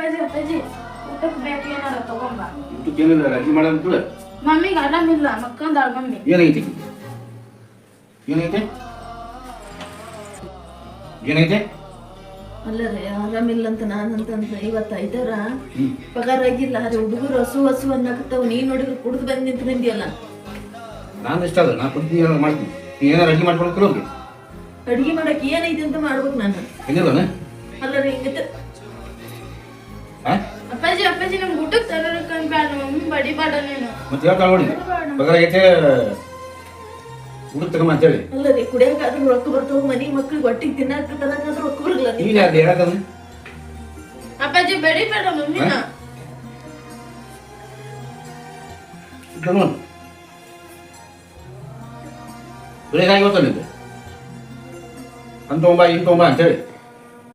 ಅಪ್ಪಾಜಿ ಅಪ್ಪಾಜಿ ಊಟಕ್ಕೆ ಬೇಕು ಏನಾರ ತಗೊಂಬ. ಊಟಕ್ಕೆ ಏನಿಲ್ಲ ಅಡಿಗೆ ಮಾಡೋದು. ಮಮ್ಮಿಗೆ ಆರಾಮಿಲ್ಲ ಮಕ್ಕಂದಾಳ ಮಮ್ಮಿ. ಏನೈತಿ ಏನೈತೆ ಏನೈತೆ? ಅಲ್ಲ ರೀ ಆರಾಮಿಲ್ಲ ಅಂತ ನಾನಂತಂದ್ರೆ ಇವತ್ತು ಐದಾರ ಪಗಾರ ಆಗಿಲ್ಲ ರೀ ಹುಡುಗರು ಹಸು ಅನ್ನಕತ್ತಾವ. ನೀನ್ ನೋಡಿದ್ರೆ ಕುಡ್ದು ಬಂದು ನಿಂತು ಬಂದಿಯಲ್ಲ. ನಾನು ಇಷ್ಟ ಅದ ನಾ ಕುಡ್ದು ಏನಾರು ಮಾಡ್ತೀನಿ. ನೀ ಏನಾರು ಅಡಿಗೆ ಮಾಡ್ಕೊಳಕ್ಕೆ ಹೋಗಿ ಅಡಿಗೆ ಮಾಡಕ್ ಏನೈತಿ ಅಂತ ಮಾಡ್ಬೇಕು ನಾನು. ಹೆಂಗಿಲ್ಲ ಅಲ್ಲ ರೀ ಹಿಂಗತ್ತೆ ಅಪ್ಪಾಜಿ ಅಪ್ಪಾಜಿ ನಮ್ಗೆ ಊಟಕ್ಕೆ ತರೋಕಂತ ಬೇಡ ಮಮ್ಮಿ ಬಡಿಬೇಡ ನೀನು. ಮತ್ತೆ ಹೇಳ್ತಾಳ ನೋಡಿ ಪಗಾರ ಆಗೈತೆ ಊಟಕ್ಕೆ ತಗೊಂಬ ಅಂತೇಳಿ. ಅಲ್ಲ ರೀ ಕುಡಿಯಕಾದ್ರೂ ರೊಕ್ಕ ಬರ್ತಾವ, ಮನಿ ಮಕ್ಳಿಗೆ ಒಟ್ಟಿಗೆ ತಿನ್ನಕ ತರಕಾದ್ರೂ ರೊಕ್ಕ ಬರಲ್ಲ. ಈಗ ಅದು ಹೇಳಕ್ಕದ ಅಪ್ಪಾಜಿ ಬಡಿಬೇಡ ಮಮ್ಮಿನ. ಬೆಳಿಗ್ಗೆ ಗೊತ್ತಲ್ಲ ಅಂತ ತಗೊಂಬ ಇನ್ ತಗೊಂಬ ಅಂತೇಳಿ